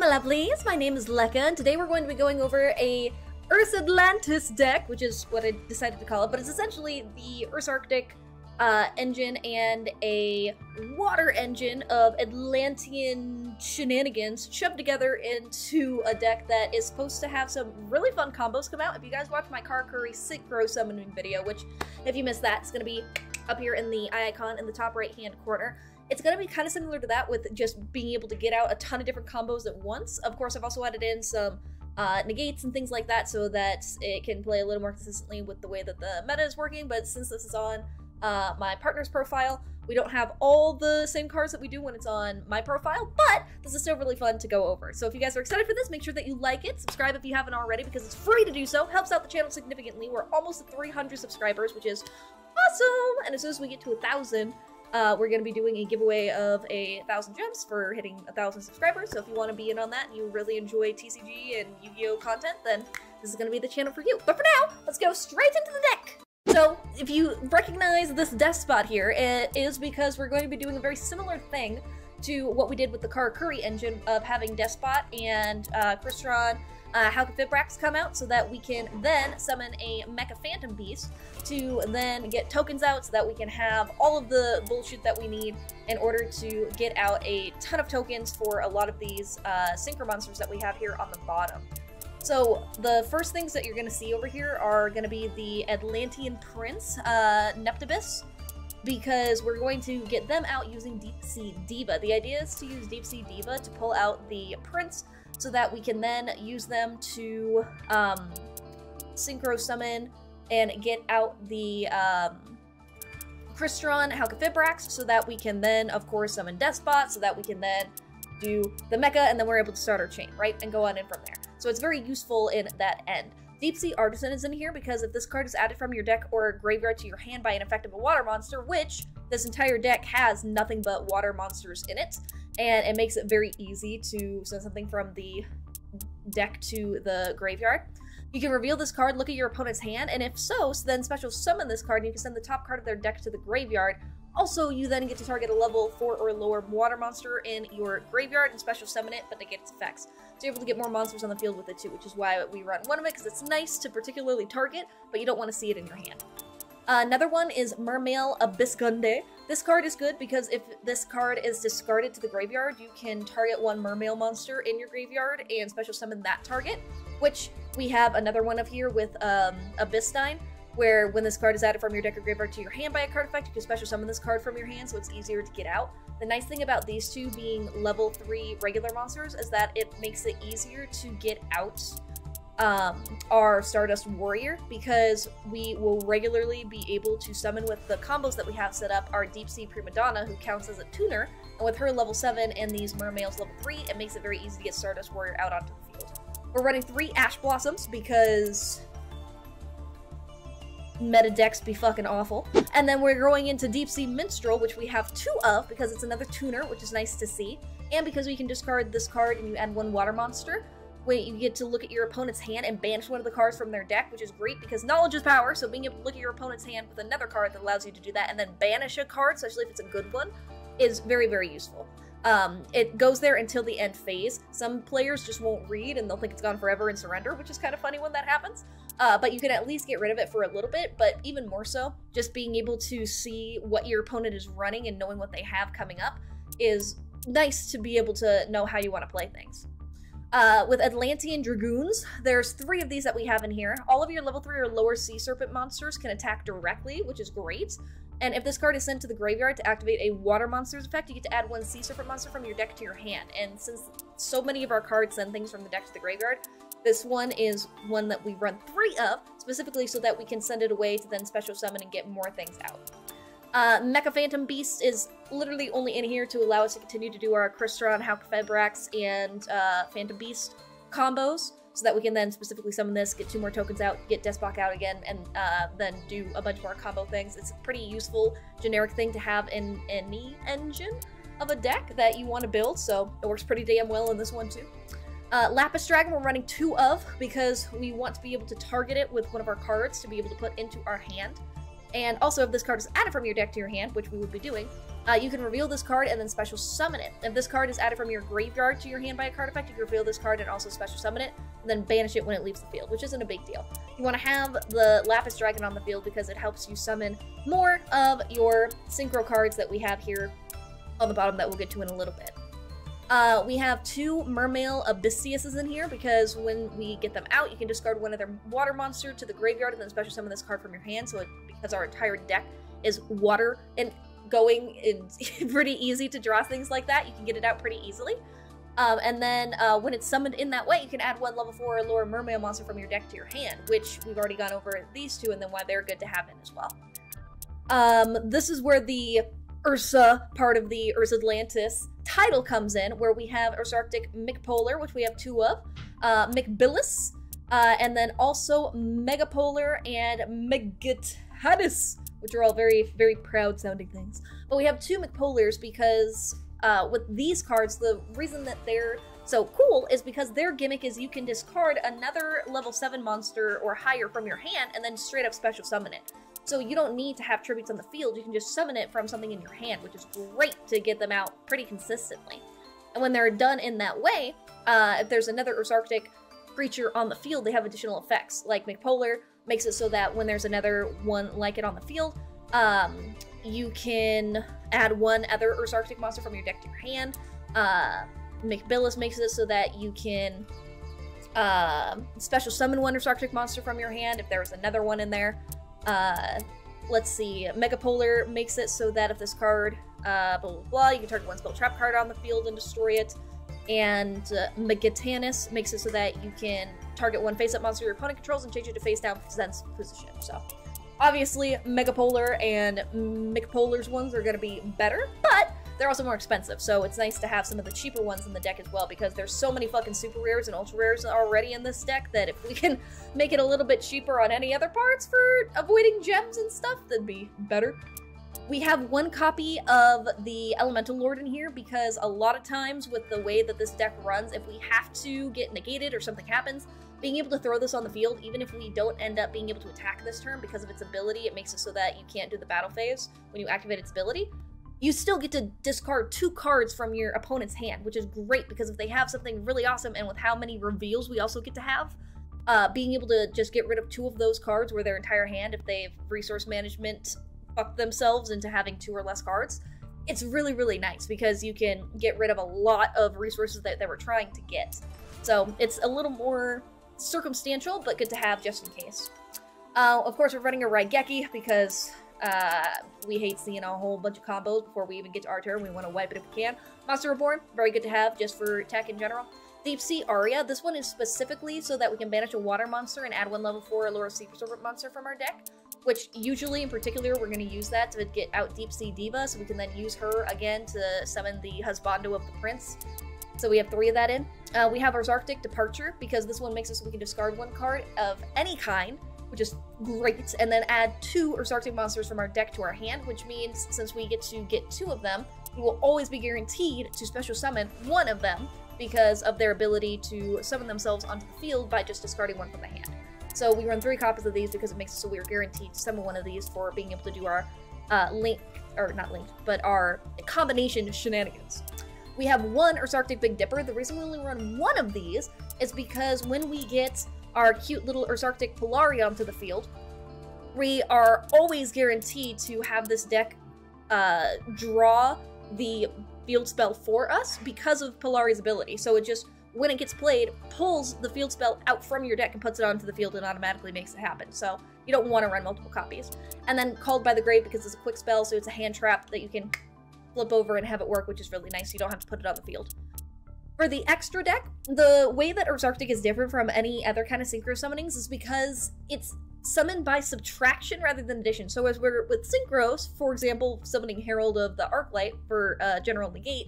my lovelies, my name is Lekka, and today we're going to be going over a Ursatlantis deck, which is what I decided to call it, but it's essentially the Ursarctic engine and a water engine of Atlantean shenanigans shoved together into a deck that is supposed to have some really fun combos come out. If you guys watch my Karkuri Synchro summoning video, which if you missed that, it's going to be up here in the eye icon in the top right hand corner. It's going to be kind of similar to that with just being able to get out a ton of different combos at once. Of course, I've also added in some negates and things like that so that it can play a little more consistently with the way that the meta is working, but since this is on my partner's profile, we don't have all the same cards that we do when it's on my profile, but this is still really fun to go over. So if you guys are excited for this, make sure that you like it, subscribe if you haven't already because it's free to do so, helps out the channel significantly. We're almost at 300 subscribers, which is awesome, and as soon as we get to 1,000, we're going to be doing a giveaway of 1,000 gems for hitting 1,000 subscribers, so if you want to be in on that and you really enjoy TCG and Yu-Gi-Oh content, then this is going to be the channel for you. But for now, let's go straight into the deck! So, if you recognize this death spot here, it is because we're going to be doing a very similar thing to what we did with the Karkuri engine of having Despot and Crystron Halkafibrax come out so that we can then summon a Mecha Phantom Beast to then get tokens out so that we can have all of the bullshit that we need in order to get out a ton of tokens for a lot of these synchro monsters that we have here on the bottom. So the first things that you're going to see over here are going to be the Atlantean Prince, Neptabyss, because we're going to get them out using Deep Sea Diva. The idea is to use Deep Sea Diva to pull out the Prince so that we can then use them to synchro summon and get out the Crystron Halkafibrax so that we can then, of course, summon Despot so that we can then do the Mecha and then we're able to start our chain, right? And go on in from there. So it's very useful in that end. Deep Sea Artisan is in here because if this card is added from your deck or graveyard to your hand by an effect of a water monster, which this entire deck has nothing but water monsters in it, and it makes it very easy to send something from the deck to the graveyard. You can reveal this card, look at your opponent's hand, and if so, then special summon this card and you can send the top card of their deck to the graveyard. Also, you then get to target a level 4 or lower water monster in your graveyard and special summon it, but negate its effects. So you're able to get more monsters on the field with it too, which is why we run one of it, because it's nice to particularly target, but you don't want to see it in your hand. Another one is Mermail Abyssgunde. This card is good because if this card is discarded to the graveyard, you can target one Mermail monster in your graveyard and special summon that target, which we have another one of here with Abyssstein, where when this card is added from your deck or graveyard to your hand by a card effect, you can special summon this card from your hand, so it's easier to get out. The nice thing about these two being level 3 regular monsters is that it makes it easier to get out our Stardust Warrior, because we will regularly be able to summon with the combos that we have set up our Deep Sea Prima Donna, who counts as a tuner, and with her level 7 and these Mermails level 3, it makes it very easy to get Stardust Warrior out onto the field. We're running 3 Ash Blossoms because meta decks be fucking awful. And then we're going into Deep Sea Minstrel, which we have 2 of because it's another tuner, which is nice to see. And because we can discard this card and you add 1 water monster, when you get to look at your opponent's hand and banish one of the cards from their deck, which is great because knowledge is power, so being able to look at your opponent's hand with another card that allows you to do that and then banish a card, especially if it's a good one, is very, very useful. It goes there until the end phase. Some players just won't read and they'll think it's gone forever and surrender, which is kind of funny when that happens. But you can at least get rid of it for a little bit, but even more so, just being able to see what your opponent is running and knowing what they have coming up is nice to be able to know how you want to play things. With Atlantean Dragoons, there's 3 of these that we have in here. All of your level 3 or lower Sea Serpent monsters can attack directly, which is great. And if this card is sent to the graveyard to activate a water monster's effect, you get to add 1 Sea Serpent monster from your deck to your hand. And since so many of our cards send things from the deck to the graveyard, this one is one that we run 3 of, specifically so that we can send it away to then special summon and get more things out. Mecha Phantom Beast is literally only in here to allow us to continue to do our Crystron, Halkafibrax, and Phantom Beast combos, so that we can then specifically summon this, get 2 more tokens out, get Despot out again, and then do a bunch more combo things. It's a pretty useful generic thing to have in any engine of a deck that you want to build, so it works pretty damn well in this one too. Lapis Dragon we're running 2 of because we want to be able to target it with one of our cards to be able to put into our hand. And also, if this card is added from your deck to your hand, which we would be doing, you can reveal this card and then special summon it. If this card is added from your graveyard to your hand by a card effect, you can reveal this card and also special summon it, and then banish it when it leaves the field, which isn't a big deal. You want to have the Lapis Dragon on the field because it helps you summon more of your synchro cards that we have here on the bottom that we'll get to in a little bit. We have 2 Mermail Abyssiuses in here because when we get them out, you can discard one of their water monster to the graveyard and then special summon this card from your hand. So because our entire deck is water and going, it's pretty easy to draw things like that. You can get it out pretty easily. And then when it's summoned in that way, you can add 1 level 4 or lower Mermail monster from your deck to your hand, which we've already gone over these 2 and then why they're good to have in as well. This is where the Ursa part of the Ursatlantis title comes in, where we have Ursarctic Mikpolar, which we have 2 of, Mikbillis, and then also Megapolar and Megatadis, which are all very, very proud sounding things. But we have 2 Mikpolars because with these cards, the reason that they're so cool is because their gimmick is you can discard another level 7 monster or higher from your hand and then straight up special summon it. So you don't need to have tributes on the field, you can just summon it from something in your hand, which is great to get them out pretty consistently. And when they're done in that way, if there's another Ursarctic creature on the field, they have additional effects. Like Mikpolar makes it so that when there's another one like it on the field, you can add 1 other Ursarctic monster from your deck to your hand. Mikbillis makes it so that you can special summon 1 Ursarctic monster from your hand if there's another one in there. Let's see, Megapolar makes it so that if this card, blah, blah, blah, you can target 1 spell trap card on the field and destroy it. And Megatanis makes it so that you can target 1 face-up monster your opponent controls and change it to face-down position. So, obviously, Megapolar and Mikpolar's ones are going to be better, but they're also more expensive, so it's nice to have some of the cheaper ones in the deck as well, because there's so many fucking super rares and ultra rares already in this deck that if we can make it a little bit cheaper on any other parts for avoiding gems and stuff, that'd be better. We have 1 copy of the Elemental Lord in here because a lot of times with the way that this deck runs, if we have to get negated or something happens, being able to throw this on the field, even if we don't end up being able to attack this turn because of its ability, it makes it so that you can't do the battle phase when you activate its ability. You still get to discard 2 cards from your opponent's hand, which is great because if they have something really awesome and with how many reveals we also get to have, being able to just get rid of 2 of those cards where their entire hand, if they've resource management fucked themselves into having 2 or less cards, it's really, really nice because you can get rid of a lot of resources that they were trying to get. So it's a little more circumstantial, but good to have just in case. Of course, we're running a Raigeki because we hate seeing a whole bunch of combos before we even get to our turn. We want to wipe it if we can. Monster Reborn, very good to have just for tech in general. Deep Sea Aria, this one is specifically so that we can banish a water monster and add 1 level 4 or lower sea preservant monster from our deck, which usually in particular we're going to use that to get out Deep Sea Diva, so we can then use her again to summon the Husbando of the Prince. So we have 3 of that in. We have Ursarctic Departure because this one makes it so we can discard 1 card of any kind, which is great, and then add 2 Ursarctic monsters from our deck to our hand, which means since we get to get 2 of them, we will always be guaranteed to special summon 1 of them because of their ability to summon themselves onto the field by just discarding 1 from the hand. So we run 3 copies of these because it makes it so we are guaranteed to summon 1 of these for being able to do our our combination shenanigans. We have 1 Ursarctic Big Dipper. The reason we only run 1 of these is because when we get our cute little Ursarctic Polari onto the field, we are always guaranteed to have this deck draw the field spell for us because of Polari's ability. So it just, when it gets played, pulls the field spell out from your deck and puts it onto the field and automatically makes it happen. So you don't want to run multiple copies. And then Called by the Grave because it's a quick spell, so it's a hand trap that you can flip over and have it work, which is really nice. You don't have to put it on the field. For the extra deck, the way that Ursarctic is different from any other kind of synchro summonings is because it's summoned by subtraction rather than addition. So as we're with synchros, for example, summoning Herald of the Arclight for general negate,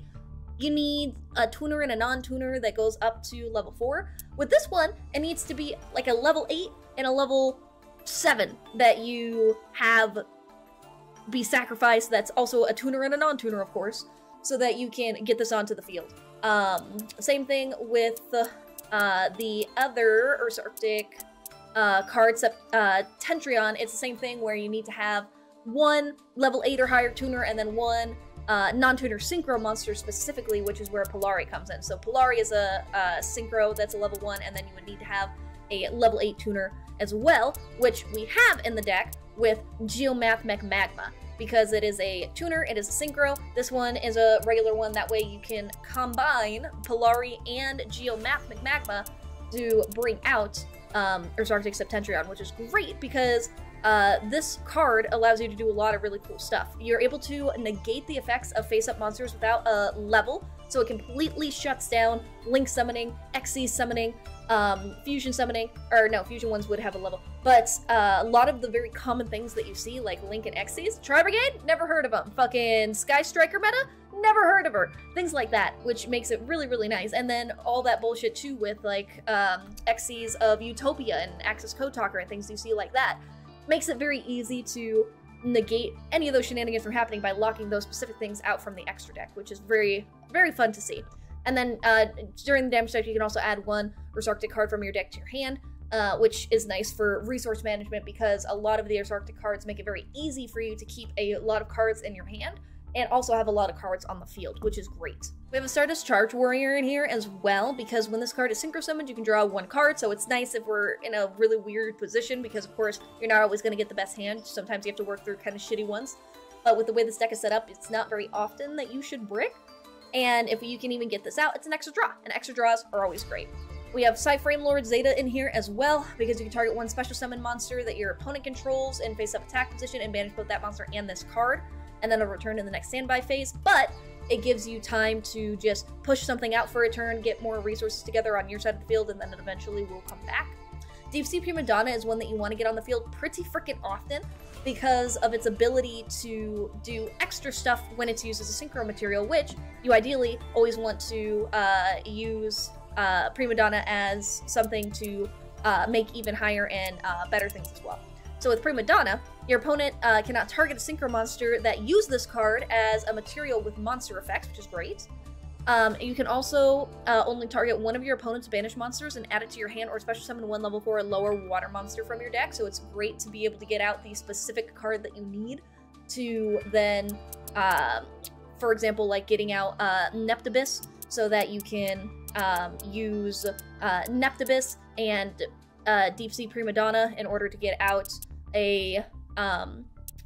you need a tuner and a non-tuner that goes up to level 4. With this one, it needs to be like a level 8 and a level 7 that you have be sacrificed. That's also a tuner and a non-tuner, of course, so that you can get this onto the field. Same thing with the other Ursarctic card, Septentrion. It's the same thing where you need to have 1 level 8 or higher tuner and then 1 non-tuner synchro monsters specifically, which is where Polari comes in. So Polari is a synchro that's a level 1, and then you would need to have a level 8 tuner as well, which we have in the deck with Geomathmech Magma. Because it is a tuner, it is a synchro. This one is a regular one, that way you can combine Polari and Geomathmech Magma to bring out Ursarctic Septentrion, which is great because this card allows you to do a lot of really cool stuff. You're able to negate the effects of face-up monsters without a level, so it completely shuts down Link summoning, Xyz summoning, fusion summoning, or no, fusion ones would have a level, but a lot of the very common things that you see, like Link and Xyz, Tri-Brigade, never heard of them. Fucking Sky Striker meta, never heard of her. Things like that, which makes it really, really nice. And then all that bullshit too with like Xyz of Utopia and Axis Code Talker and things you see like that. Makes it very easy to negate any of those shenanigans from happening by locking those specific things out from the extra deck, which is very, very fun to see. And then during the damage step, you can also add one Ursarctic card from your deck to your hand, which is nice for resource management because a lot of the Ursarctic cards make it very easy for you to keep a lot of cards in your hand and also have a lot of cards on the field, which is great. We have a Stardust Charge Warrior in here as well, because when this card is synchro summoned, you can draw one card, so it's nice if we're in a really weird position, because of course, you're not always going to get the best hand. Sometimes you have to work through kind of shitty ones. But with the way this deck is set up, it's not very often that you should brick. And if you can even get this out, it's an extra draw, and extra draws are always great. We have Frame Lord Zeta in here as well, because you can target one special summon monster that your opponent controls in face-up attack position and banish both that monster and this card, and then it'll return in the next standby phase, but it gives you time to just push something out for a turn, get more resources together on your side of the field, and then it eventually will come back. Sea Prima Donna is one that you want to get on the field pretty freaking often because of its ability to do extra stuff when it's used as a synchro material, which you ideally always want to use Prima Donna as something to make even higher and better things as well. So with Prima Donna, your opponent cannot target a synchro monster that used this card as a material with monster effects, which is great. You can also only target one of your opponent's banished monsters and add it to your hand, or special summon one level 4 or lower water monster from your deck, so it's great to be able to get out the specific card that you need to then, for example, like getting out Neptabyss, so that you can use Neptabyss and Sea Prima Donna in order to get out a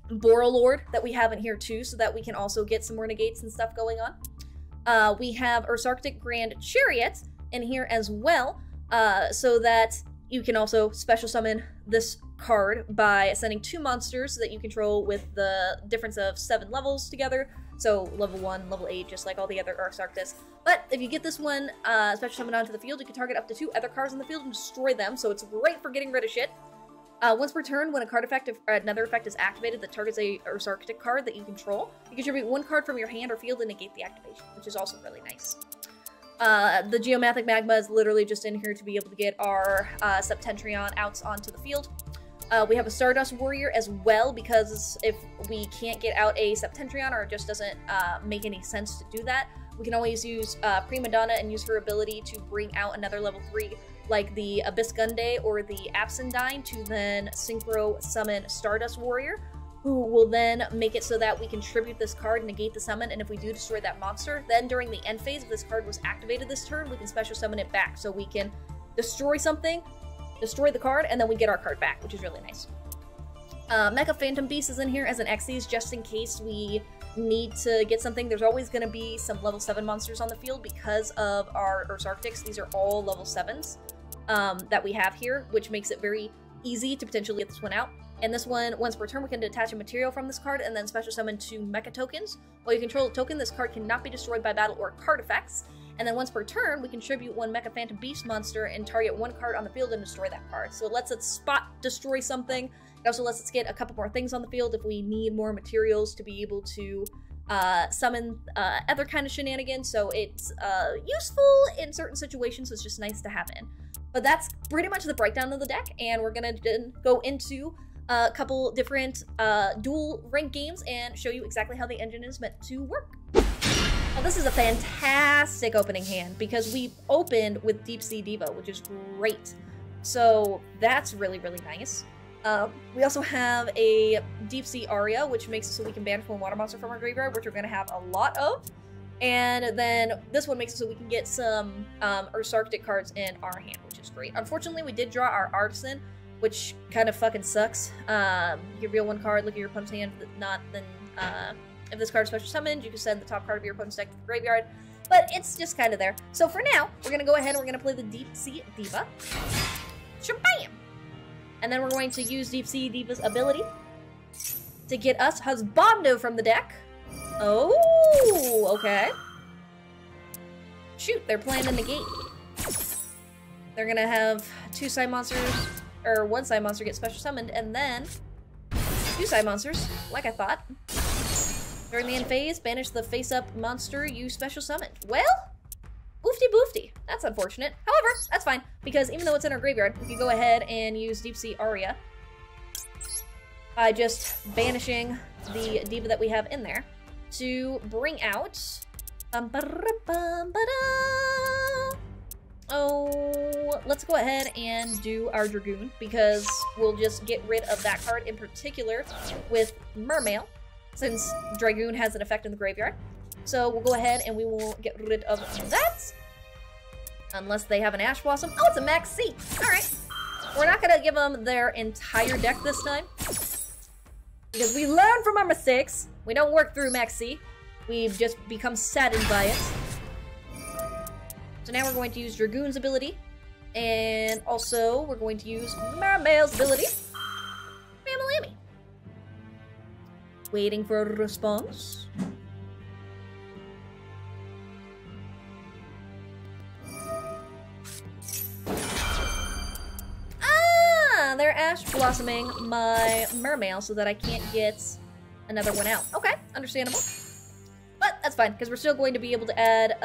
Borrelload that we have in here too, so that we can also get some more negates and stuff going on. We have Ursarctic Grand Chariot in here as well, so that you can also special summon this card by sending 2 monsters that you control with the difference of 7 levels together. So level 1, level 8, just like all the other Ursarctic. But if you get this one special summon onto the field, you can target up to 2 other cards on the field and destroy them, so it's great for getting rid of shit. Once per turn, when a card effect or another effect is activated that targets a Ursarctic card that you control, you contribute 1 card from your hand or field and negate the activation, which is also really nice. The Geomathmech Magma is literally just in here to be able to get our Septentrion outs onto the field. We have a Stardust Warrior as well, because if we can't get out a Septentrion, or it just doesn't make any sense to do that, we can always use Prima Donna and use her ability to bring out another level 3, like the Abyss Gunday or the Absendine, to then synchro summon Stardust Warrior, who will then make it so that we can tribute this card, negate the summon, and if we do destroy that monster, then during the end phase, if this card was activated this turn, we can special summon it back, so we can destroy something, destroy the card, and then we get our card back, which is really nice. Mecha Phantom Beast is in here as an Xyz, just in case we need to get something. There's always going to be some level 7 monsters on the field because of our Ursarctics. These are all level 7s that we have here, which makes it very easy to potentially get this one out. And this one, once per turn, we can detach a material from this card and then special summon 2 mecha tokens. While you control a token, this card cannot be destroyed by battle or card effects. And then once per turn, we contribute 1 Mecha Phantom Beast monster and target 1 card on the field and destroy that card. So it lets us spot destroy something. It also lets us get a couple more things on the field if we need more materials to be able to summon other kind of shenanigans. So it's useful in certain situations, so it's just nice to have in. But that's pretty much the breakdown of the deck, and we're gonna go into a couple different dual rank games and show you exactly how the engine is meant to work. Now, this is a fantastic opening hand because we opened with Deep Sea Diva, which is great. So that's really, really nice. We also have a Deep Sea Aria, which makes it so we can banish one water monster from our graveyard, which we're going to have a lot of. And then this one makes it so we can get some Ursarctic cards in our hand, which is great. Unfortunately, we did draw our Artisan, which kind of fucking sucks. You reveal one card, look at your opponent's hand. If not, then if this card is special summoned, you can send the top card of your opponent's deck to the graveyard. But it's just kind of there. So for now, we're going to go ahead and we're going to play the Deep Sea Diva. Shabam! And then we're going to use Deep Sea Diva's ability to get us Husbando from the deck. Oh, okay. Shoot, they're playing a negate. They're gonna have two side monsters, or one side monster get special summoned, and then two side monsters, like I thought. During the end phase, banish the face-up monster you special summoned. Well, boofty boofty. That's unfortunate. However, that's fine, because even though it's in our graveyard, we can go ahead and use Deep Sea Aria by just banishing the diva that we have in there to bring out oh, let's go ahead and do our Dragoon, because we'll just get rid of that card in particular with Mermail, since Dragoon has an effect in the graveyard. So we'll go ahead and we will get rid of that. Unless they have an Ash Blossom. Oh, it's a Max C. Alright. We're not going to give them their entire deck this time, because we learn from our mistakes. We don't work through Max C. We've just become saddened by it. So now we're going to use Dragoon's ability. And also, we're going to use Mermail's ability. Mamma-lammy. Waiting for a response. Ah! They're Ash Blossoming my Mermail so that I can't get another one out. Okay, understandable. But that's fine, because we're still going to be able to add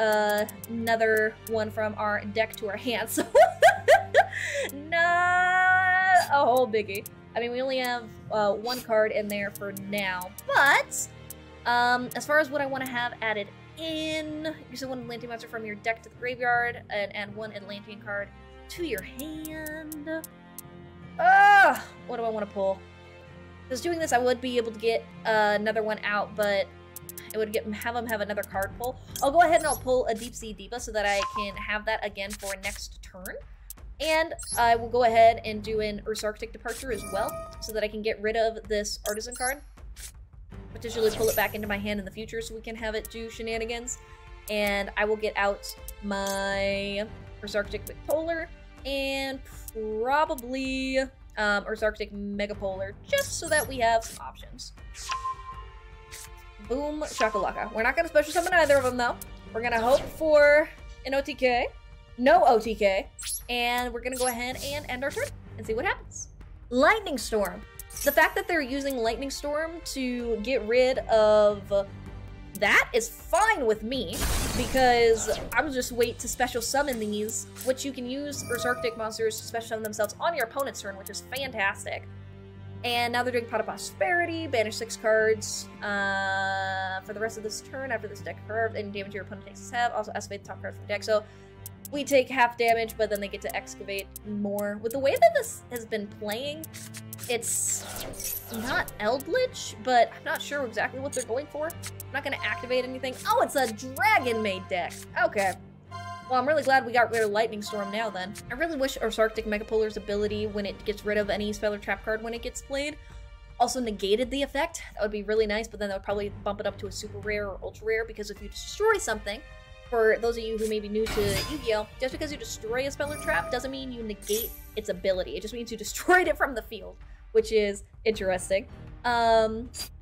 another one from our deck to our hand, so not a whole biggie. I mean, we only have one card in there for now, but as far as what I want to have added in, you send one Atlantean monster from your deck to the graveyard and add one Atlantean card to your hand. What do I want to pull? Because doing this, I would be able to get another one out, but it would have them have another card pull. I'll go ahead and I'll pull a Deep Sea Diva so that I can have that again for next turn. And I will go ahead and do an Ursarctic Departure as well, so that I can get rid of this Artisan card. Potentially pull it back into my hand in the future so we can have it do shenanigans. And I will get out my Ursarctic Polar and probably Ursarctic Megapolar, just so that we have some options. Boom, shakalaka. We're not going to special summon either of them, though. We're going to hope for an OTK. No OTK. And we're going to go ahead and end our turn and see what happens. Lightning Storm. The fact that they're using Lightning Storm to get rid of that is fine with me, because I will just wait to special summon these, which you can use Ursarctic monsters to special summon themselves on your opponent's turn, which is fantastic. And now they're doing Pot of Prosperity, banish 6 cards for the rest of this turn after this deck curved, and damage your opponent takes have. Also excavate the top card from the deck. So we take half damage, but then they get to excavate more. With the way that this has been playing, it's not Eldritch, but I'm not sure exactly what they're going for. I'm not going to activate anything. Oh, it's a Dragon-made deck. Okay. Well, I'm really glad we got rid of Lightning Storm now, then. I really wish Ursarctic Megapolar's ability, when it gets rid of any spell or trap card when it gets played, also negated the effect. That would be really nice, but then that would probably bump it up to a super rare or ultra rare, because if you destroy something, for those of you who may be new to Yu-Gi-Oh, just because you destroy a spell or trap doesn't mean you negate its ability. It just means you destroyed it from the field, which is interesting. Let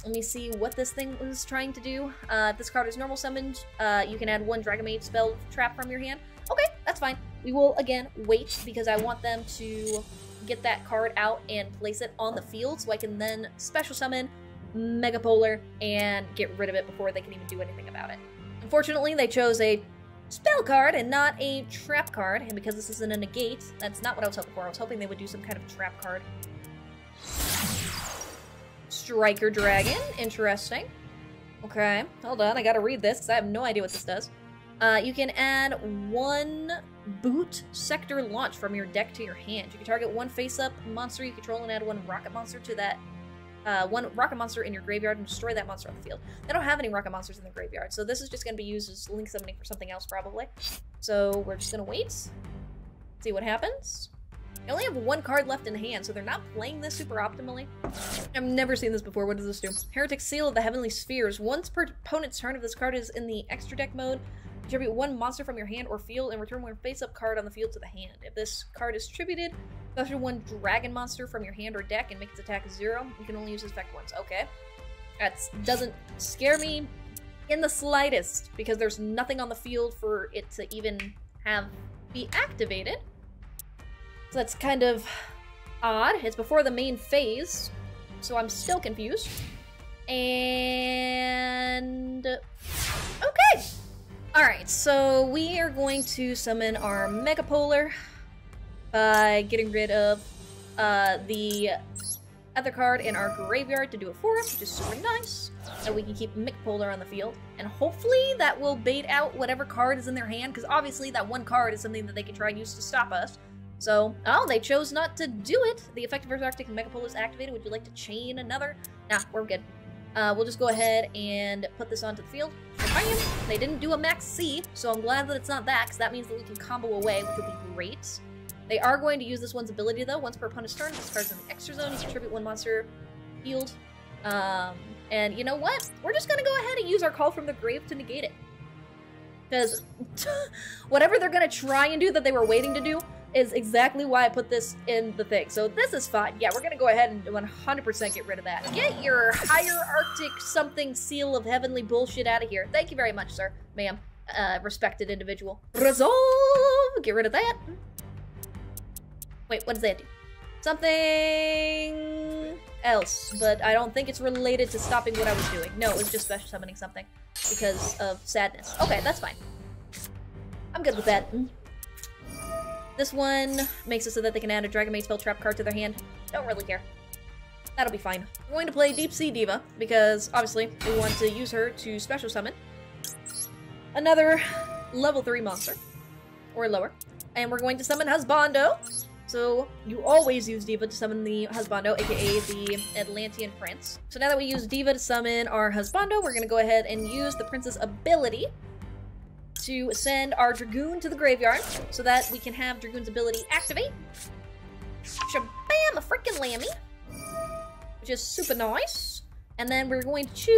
me see what this thing was trying to do. If this card is normal summoned, you can add one Dragon Maid spell trap from your hand. Okay, that's fine. We will, again, wait, because I want them to get that card out and place it on the field, so I can then special summon Megapolar and get rid of it before they can even do anything about it. Unfortunately, they chose a spell card and not a trap card, and because this isn't a negate, that's not what I was hoping for. I was hoping they would do some kind of trap card. Striker Dragon, interesting. Okay, hold on, I gotta read this because I have no idea what this does. You can add one Boot Sector Launch from your deck to your hand. You can target one face-up monster you control and add one rocket monster to that. One rocket monster in your graveyard and destroy that monster on the field. They don't have any rocket monsters in the graveyard, so this is just going to be used as link summoning for something else, probably. So we're just going to wait, see what happens. They only have one card left in hand, so they're not playing this super optimally. I've never seen this before. What does this do? Heretic Seal of the Heavenly Spheres. Once per opponent's turn, if this card is in the extra deck mode, contribute one monster from your hand or field and return one face-up card on the field to the hand. If this card is tributed, special one dragon monster from your hand or deck and make its attack 0. You can only use this effect once. Okay. That doesn't scare me in the slightest, because there's nothing on the field for it to even be activated. So that's kind of odd. It's before the main phase, so I'm still confused. And... okay! Alright, so we are going to summon our Mega Polar by getting rid of the other card in our graveyard to do it for us, which is super nice. So we can keep Mega Polar on the field. And hopefully that will bait out whatever card is in their hand, because obviously that one card is something that they can try and use to stop us. So, oh, they chose not to do it. The effective Ursarctic Mega Polar is activated. Would you like to chain another? Nah, we're good. We'll just go ahead and put this onto the field. Bam! They didn't do a max C, so I'm glad that it's not that, because that means that we can combo away, which will be great. They are going to use this one's ability, though. Once per opponent's turn, this card's in the extra zone. You contribute one monster field. And you know what? We're just going to go ahead and use our Call from the Grave to negate it. Because whatever they're going to try and do that they were waiting to do is exactly why I put this in the thing. So this is fine. Yeah, we're going to go ahead and 100% get rid of that. Get your Hierarctic something seal of heavenly bullshit out of here. Thank you very much, sir. Ma'am. Respected individual. Resolve! Get rid of that. Wait, what does that do? Something else, but I don't think it's related to stopping what I was doing. No, it was just special summoning something because of sadness. Okay, that's fine. I'm good with that. This one makes it so that they can add a Dragon Maid spell trap card to their hand. Don't really care. That'll be fine. We're going to play Deep Sea Diva, because obviously we want to use her to special summon another level 3 monster, or lower. And we're going to summon Husbando. So you always use Diva to summon the Husbando, aka the Atlantean Prince. So now that we use Diva to summon our Husbando, we're going to go ahead and use the Prince's ability to send our Dragoon to the graveyard so that we can have Dragoon's ability activate. Shabam, a freaking lammy. Which is super nice. And then we're going to choose...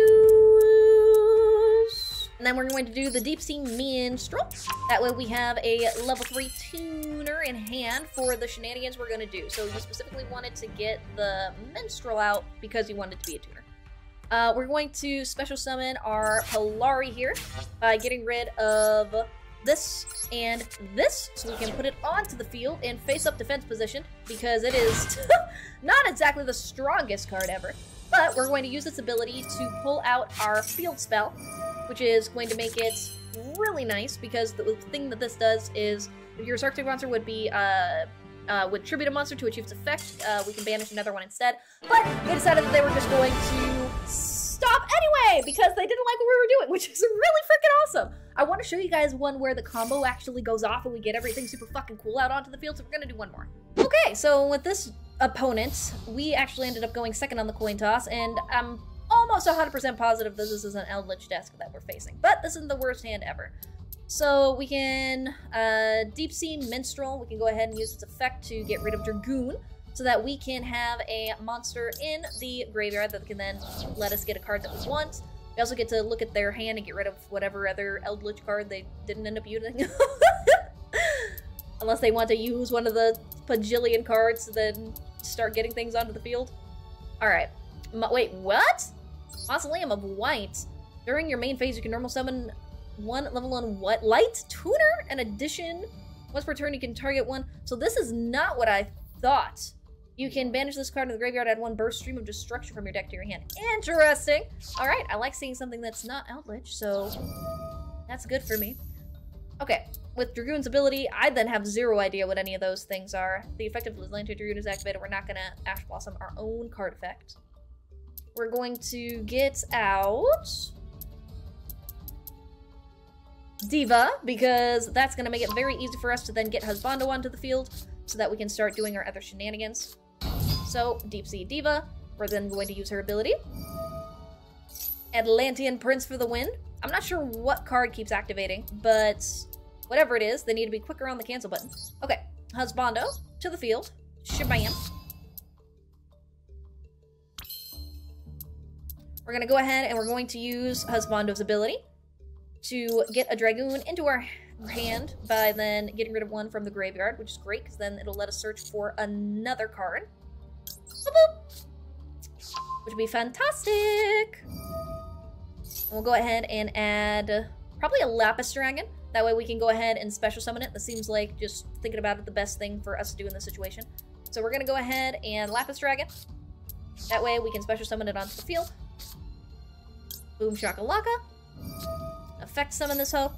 and then we're going to do the Deep Sea Minstrel. That way we have a level 3 tuner in hand for the shenanigans we're going to do. So you specifically wanted to get the Minstrel out because you wanted to be a tuner. We're going to special summon our Polari here by getting rid of this and this, so we can put it onto the field in face-up defense position, because it is not exactly the strongest card ever. But we're going to use its ability to pull out our field spell, which is going to make it really nice, because the thing that this does is, if your Ursarctic monster would be, would tribute a monster to achieve its effect, we can banish another one instead. But they decided that they were just going to stop anyway, because they didn't like what we were doing, which is really freaking awesome. I want to show you guys one where the combo actually goes off and we get everything super fucking cool out onto the field, so we're gonna do one more. Okay, so with this opponent, we actually ended up going second on the coin toss, and I'm almost 100% positive that this is an Eldritch desk that we're facing, but this isn't the worst hand ever. So we can Deep Sea Minstrel. We can go ahead and use its effect to get rid of Dragoon, so that we can have a monster in the graveyard that can then let us get a card that we want. We also get to look at their hand and get rid of whatever other Eldritch card they didn't end up using. Unless they want to use one of the bajillion cards to then start getting things onto the field. Alright. Wait, what? Mausoleum of White. During your main phase, you can normal summon one level 1 what? Light Tuner? An addition. Once per turn, you can target one. So this is not what I thought. You can banish this card in the graveyard, add one burst stream of destruction from your deck to your hand. Interesting! Alright, I like seeing something that's not Eldritch, so that's good for me. Okay, with Dragoon's ability, I then have zero idea what any of those things are. The effective Atlantean Dragoon is activated. We're not gonna Ash Blossom our own card effect. We're going to get out Diva, because that's going to make it very easy for us to then get Husbando onto the field so that we can start doing our other shenanigans. So, Deep Sea Diva, we're then going to use her ability. Atlantean Prince for the win. I'm not sure what card keeps activating, but whatever it is, they need to be quicker on the cancel button. Okay, Husbando to the field. Shabam. We're going to go ahead and we're going to use Husbando's ability to get a Dragoon into our hand by then getting rid of one from the graveyard, which is great because then it'll let us search for another card. Which would be fantastic. And we'll go ahead and add probably a Lapis Dragon. That way we can go ahead and special summon it. That seems like, just thinking about it, the best thing for us to do in this situation. So we're going to go ahead and Lapis Dragon. That way we can special summon it onto the field. Boom shakalaka. Effect summon this hoe.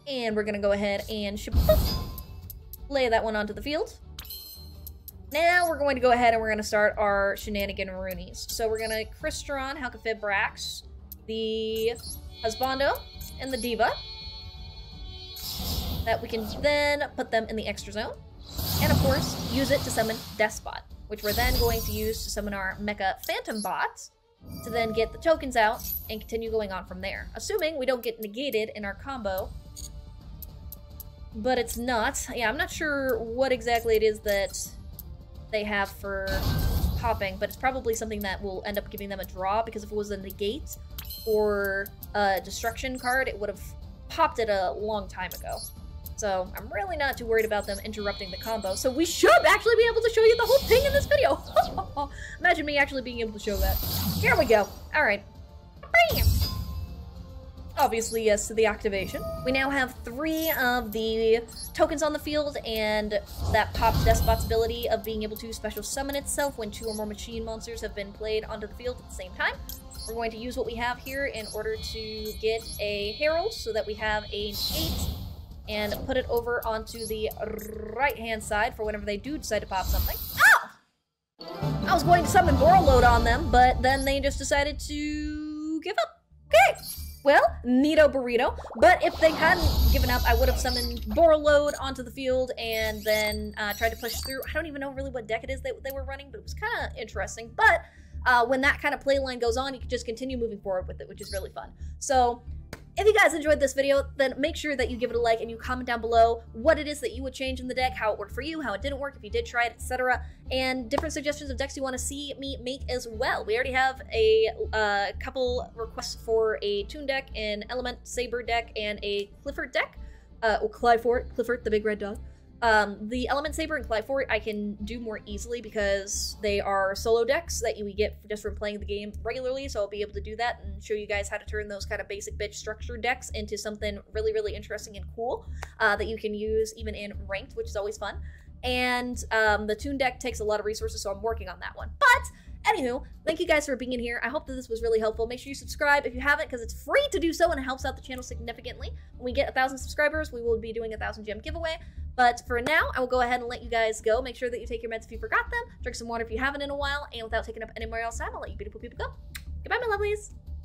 And we're going to go ahead and lay that one onto the field. Now we're going to go ahead and we're going to start our shenanigan roonies. So we're going to Crystron, Halkafib Brax, the Husbando, and the Diva. That we can then put them in the extra zone. And of course, use it to summon Despot, which we're then going to use to summon our Mecha Phantom bots to then get the tokens out and continue going on from there. Assuming we don't get negated in our combo. But it's not. Yeah, I'm not sure what exactly it is that they have for popping, but it's probably something that will end up giving them a draw, because if it was a negate or a destruction card, it would have popped it a long time ago. So I'm really not too worried about them interrupting the combo. So we should actually be able to show you the whole thing in this video. Imagine me actually being able to show that. Here we go. All right. Bam! Obviously, yes to the activation. We now have 3 of the tokens on the field, and that pops Despot's ability of being able to special summon itself when 2 or more machine monsters have been played onto the field at the same time. We're going to use what we have here in order to get a Herald so that we have an 8, and put it over onto the right-hand side for whenever they do decide to pop something. Ow! I was going to summon Borrelload on them, but then they just decided to give up. Okay! Well, neato burrito. But if they hadn't given up, I would have summoned Borrelload onto the field and then tried to push through. I don't even know really what deck it is that they were running, but it was kind of interesting. But when that kind of play line goes on, you can just continue moving forward with it, which is really fun. So if you guys enjoyed this video, then make sure that you give it a like and you comment down below what it is that you would change in the deck, how it worked for you, how it didn't work, if you did try it, etc. And different suggestions of decks you want to see me make as well. We already have a couple requests for a Toon deck, an Element Saber deck, and a Clifford deck. Or Clifford, the big red dog. The Element Saber and Clifford I can do more easily because they are solo decks that you get just from playing the game regularly, so I'll be able to do that and show you guys how to turn those kind of basic bitch structure decks into something really, really interesting and cool that you can use even in ranked, which is always fun. And the Toon deck takes a lot of resources, so I'm working on that one. But anywho, thank you guys for being in here. I hope that this was really helpful. Make sure you subscribe if you haven't, because it's free to do so and it helps out the channel significantly. When we get 1,000 subscribers, we will be doing a 1,000 gem giveaway. But for now, I will go ahead and let you guys go. Make sure that you take your meds if you forgot them. Drink some water if you haven't in a while. And without taking up any more else time, I'll let you beautiful people go. Goodbye, my lovelies.